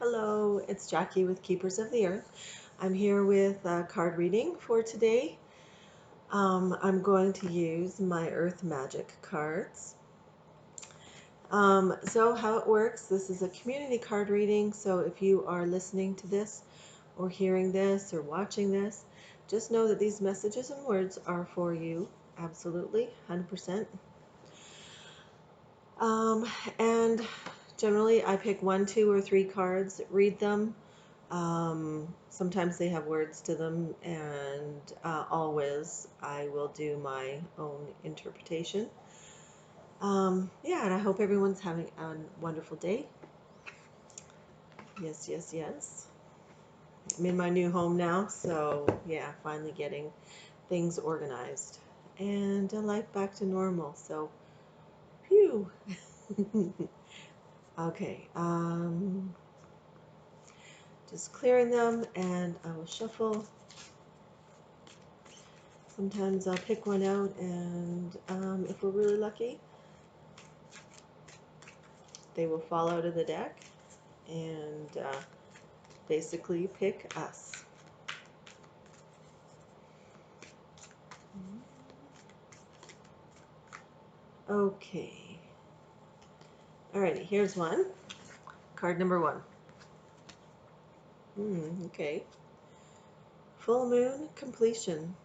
Hello, it's Jackie with Keepers of the Earth. I'm here with a card reading for today. I'm going to use my Earth Magic cards. So how it works, this is a community card reading, so if you are listening to this or hearing this or watching this, just know that these messages and words are for you, absolutely, 100%. And generally I pick one, two, or three cards, read them. Sometimes they have words to them, and always I will do my own interpretation. Yeah, and I hope everyone's having a wonderful day. Yes, yes, yes. I'm in my new home now, so yeah, finally getting things organized and life back to normal. So, phew. Okay, just clearing them, and I will shuffle. Sometimes I'll pick one out, and if we're really lucky, they will fall out of the deck and basically pick us. Okay. Alrighty, here's one. Card number one. Okay. Full moon completion.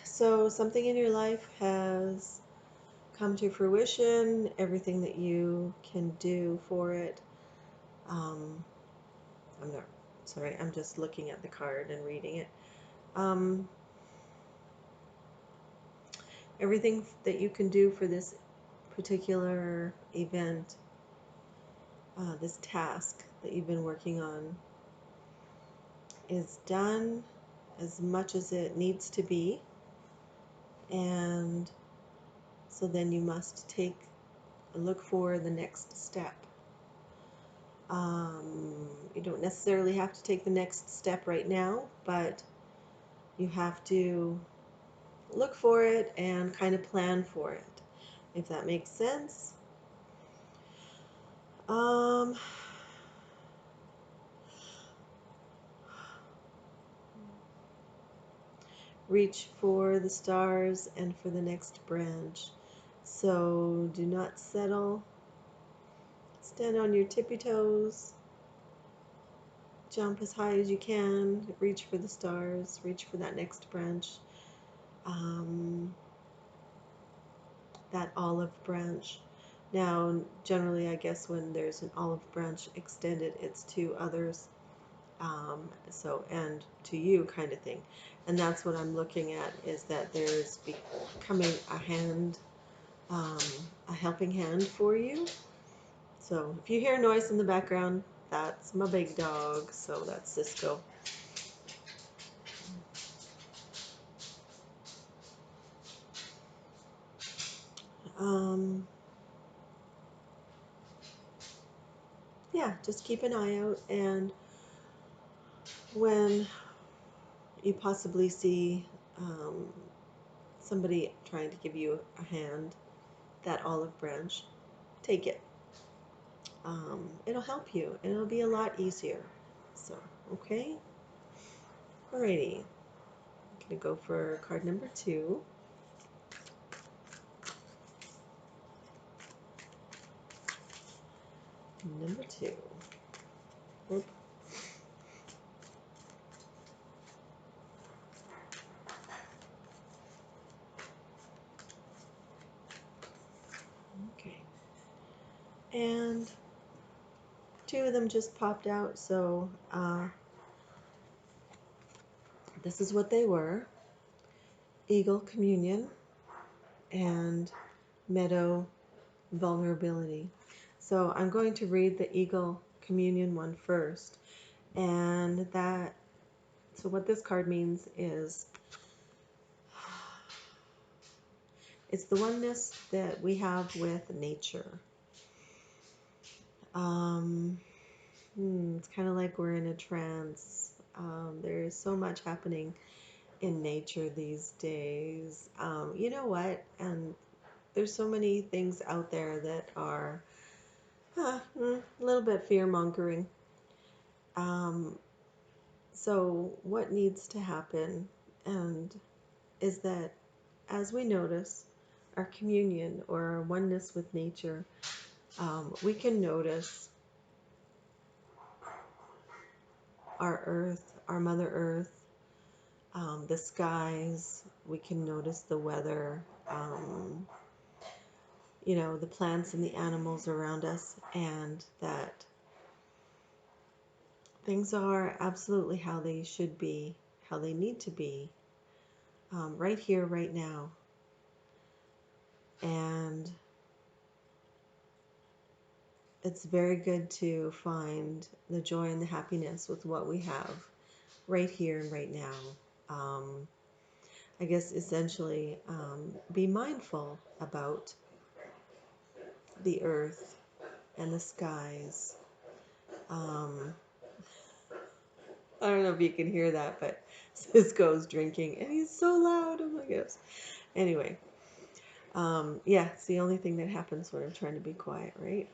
So something in your life has come to fruition, everything that you can do for it. I'm not, sorry, I'm just looking at the card and reading it. Everything that you can do for this particular event, this task that you've been working on, is done as much as it needs to be, and so then you must take a look for the next step. You don't necessarily have to take the next step right now, but you have to look for it and kind of plan for it, if that makes sense. Reach for the stars and for the next branch. So do not settle. Stand on your tippy toes. Jump as high as you can. Reach for the stars. Reach for that next branch. That olive branch. Now, generally, I guess when there's an olive branch extended, it's to others. And to you kind of thing. And that's what I'm looking at, is that there's becoming a hand, a helping hand for you. So if you hear noise in the background, that's my big dog. So that's Cisco. Yeah, just keep an eye out, and when you possibly see somebody trying to give you a hand, that olive branch, take it. It'll help you, and it'll be a lot easier. So, okay. Alrighty. I'm going to go for card number two. Number two. Oop. Okay. And two of them just popped out, so this is what they were: Eagle Communion and Meadow Vulnerability. So I'm going to read the Eagle Communion one first. And so what this card means is, it's the oneness that we have with nature. It's kind of like we're in a trance. There's so much happening in nature these days. You know what? And there's so many things out there that are A little bit fear mongering. Um, so, what needs to happen and is that as we notice our communion or our oneness with nature, we can notice our earth, our Mother Earth, the skies. We can notice the weather, the plants and the animals around us, and that things are absolutely how they should be, how they need to be, right here, right now. And it's very good to find the joy and the happiness with what we have right here and right now. I guess essentially be mindful about the earth and the skies. Um, I don't know if you can hear that, but Cisco's drinking and he's so loud. Oh my goodness. Anyway, yeah, it's the only thing that happens when I'm trying to be quiet, right?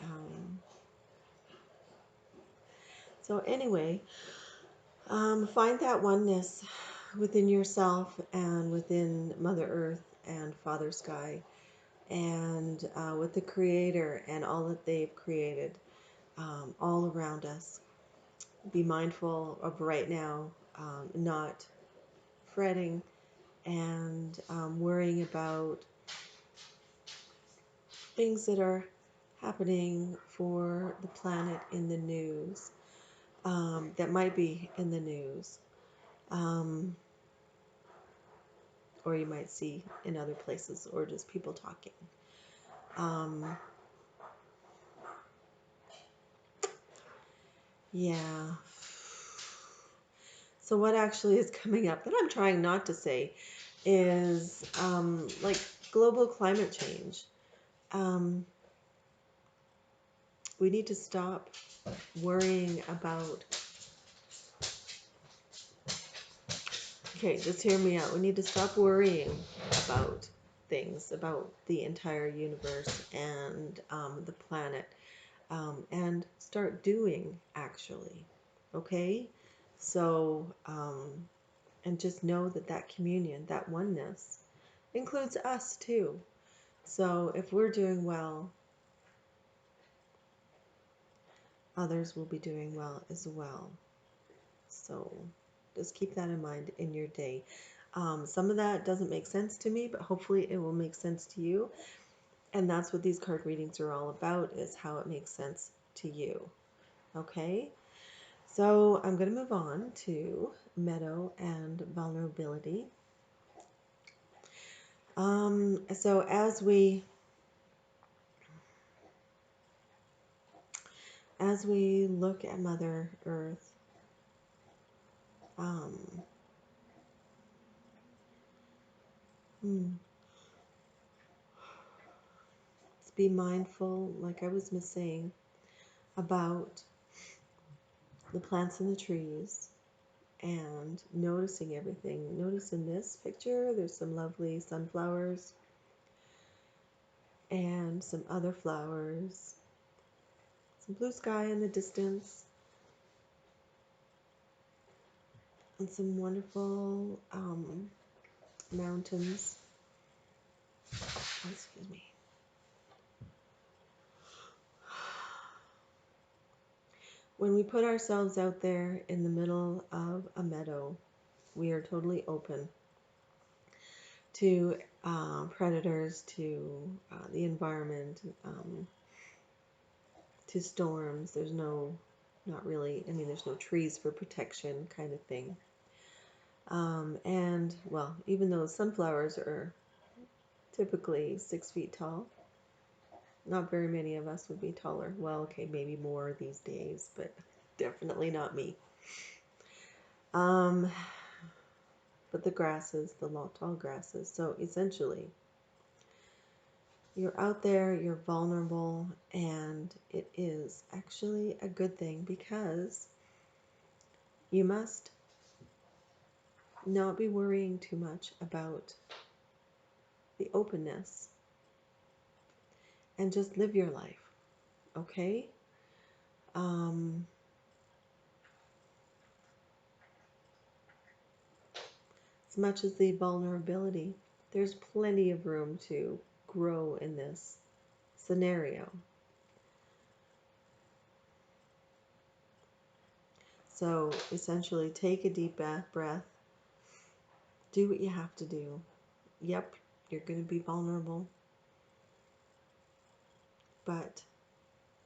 Um, so anyway, find that oneness within yourself and within Mother Earth and Father Sky and with the Creator and all that they've created all around us. Be mindful of right now, not fretting and worrying about things that are happening for the planet in the news, that might be in the news, or you might see in other places, or just people talking. Yeah. So what actually is coming up that I'm trying not to say is like global climate change. Um, we need to stop worrying about. Okay, just hear me out. We need to stop worrying about things, about the entire universe and the planet, and start doing actually. Okay? So, and just know that that communion, that oneness, includes us too. So if we're doing well, others will be doing well as well. So just keep that in mind in your day. Some of that doesn't make sense to me, but hopefully it will make sense to you. And that's what these card readings are all about, is how it makes sense to you. Okay? So I'm going to move on to Meadow and vulnerability. So as we look at Mother Earth, um, let's be mindful, like I was saying, about the plants and the trees and noticing everything. Notice in this picture, there's some lovely sunflowers and some other flowers, some blue sky in the distance, and some wonderful mountains. Excuse me. When we put ourselves out there in the middle of a meadow, we are totally open to predators, to the environment, to storms. There's no, not really, I mean, there's no trees for protection kind of thing. And, well, even though sunflowers are typically 6 feet tall, not very many of us would be taller. Well, okay, maybe more these days, but definitely not me. But the grasses, the tall grasses. So essentially, you're out there, you're vulnerable, and it is actually a good thing because you must not be worrying too much about the openness and just live your life. Okay? Um, as much as the vulnerability, there's plenty of room to grow in this scenario. So essentially, take a deep breath, do what you have to do. Yep, you're going to be vulnerable, but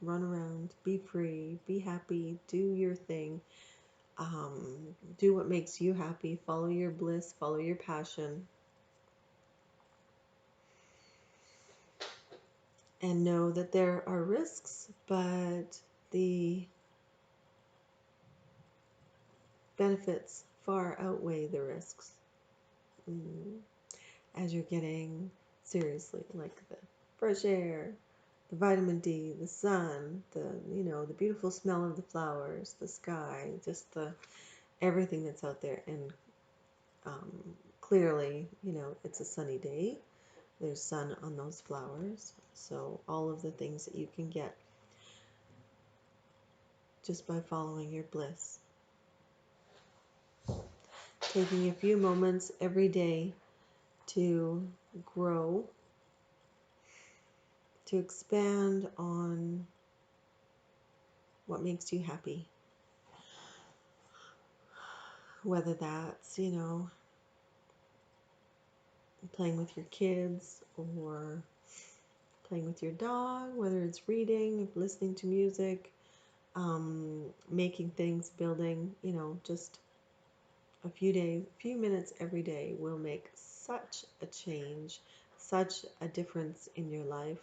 run around, be free, be happy, do your thing, do what makes you happy, follow your bliss, follow your passion, and know that there are risks, but the benefits far outweigh the risks. As you're getting seriously, like the fresh air, the vitamin D, the sun, the beautiful smell of the flowers, the sky, just the everything that's out there. And clearly, it's a sunny day. There's sun on those flowers. So all of the things that you can get just by following your bliss. Taking a few moments every day to grow, to expand on what makes you happy. Whether that's, playing with your kids or playing with your dog, whether it's reading, listening to music, making things, building, just a few minutes every day will make such a change, such a difference in your life,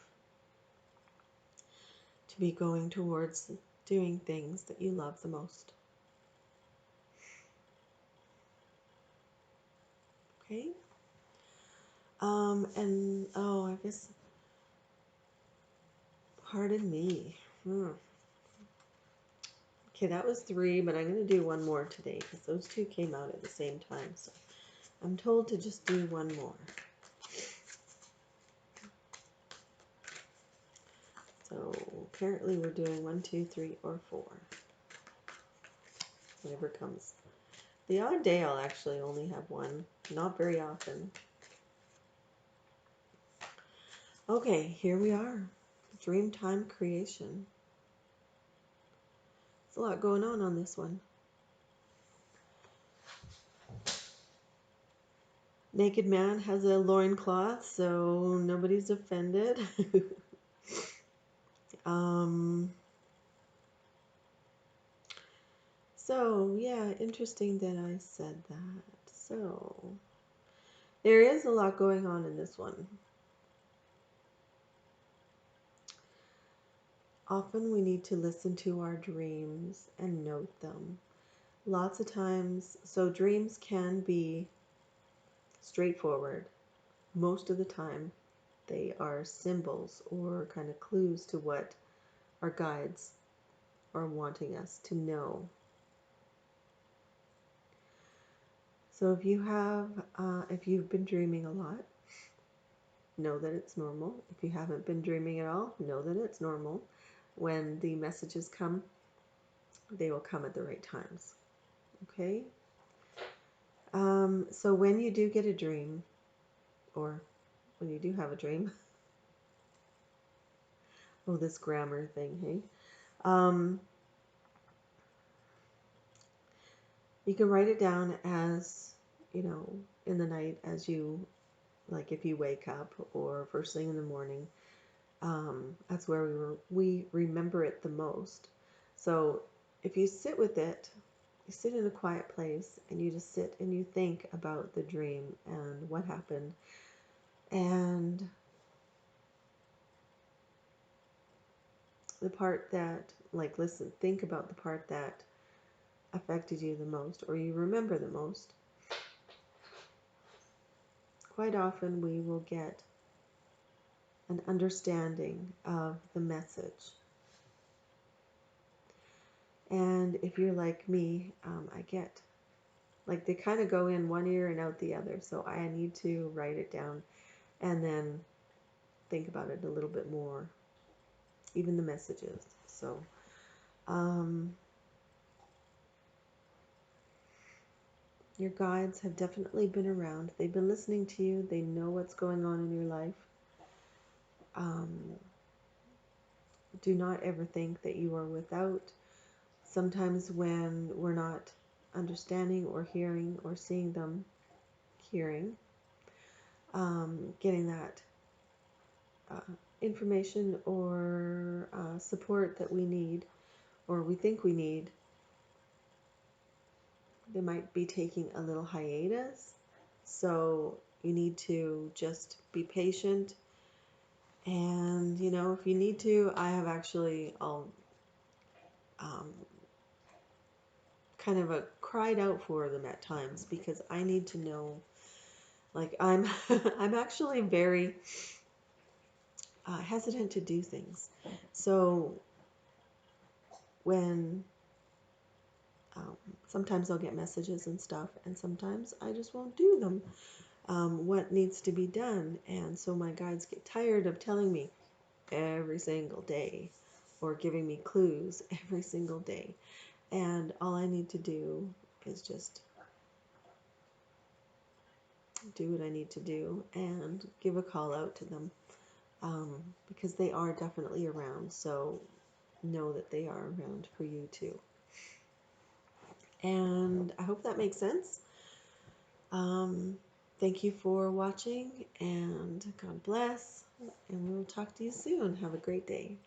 to be going towards doing things that you love the most. Okay? And I guess, pardon me. Okay, that was 3, but I'm going to do one more today because those 2 came out at the same time. So I'm told to just do one more. So apparently we're doing 1, 2, 3, or 4. Whatever comes. The odd day I'll actually only have 1. Not very often. Okay, here we are. Dreamtime creation. There's a lot going on this one. Naked man has a loincloth, so nobody's offended. So, yeah, interesting that I said that. So, there is a lot going on in this one. Often we need to listen to our dreams and note them. Lots of times, so dreams can be straightforward. Most of the time, they are symbols or kind of clues to what our guides are wanting us to know. So if you've been dreaming a lot, know that it's normal. If you haven't been dreaming at all, know that it's normal. When the messages come, they will come at the right times. Okay? So when you do get a dream, or when you do have a dream, oh, this grammar thing, hey? You can write it down as, in the night as you, like if you wake up or first thing in the morning. That's where we remember it the most. So if you sit with it, you sit in a quiet place and you just sit and you think about the dream and what happened, and the part that, like, think about the part that affected you the most or you remember the most. Quite often we will get an understanding of the message. And if you're like me, I get, like, they kind of go in one ear and out the other. So I need to write it down and then think about it a little bit more. even the messages. So, um, your guides have definitely been around. They've been listening to you. They know what's going on in your life. Um, do not ever think that you are without. Sometimes when we're not understanding or hearing or seeing them, getting that uh, information or support that we need or we think we need, they might be taking a little hiatus. So you need to just be patient. And, if you need to, I'll um, kind of cried out for them at times because I need to know. Like I'm, I'm actually very hesitant to do things. So when um, sometimes I'll get messages and stuff, and sometimes I just won't do them. What needs to be done, and so my guides get tired of telling me every single day or giving me clues every single day. And all I need to do is just do what I need to do and give a call out to them because they are definitely around. So know that they are around for you too. And I hope that makes sense. Um, Thank you for watching and God bless. And we'll talk to you soon. Have a great day.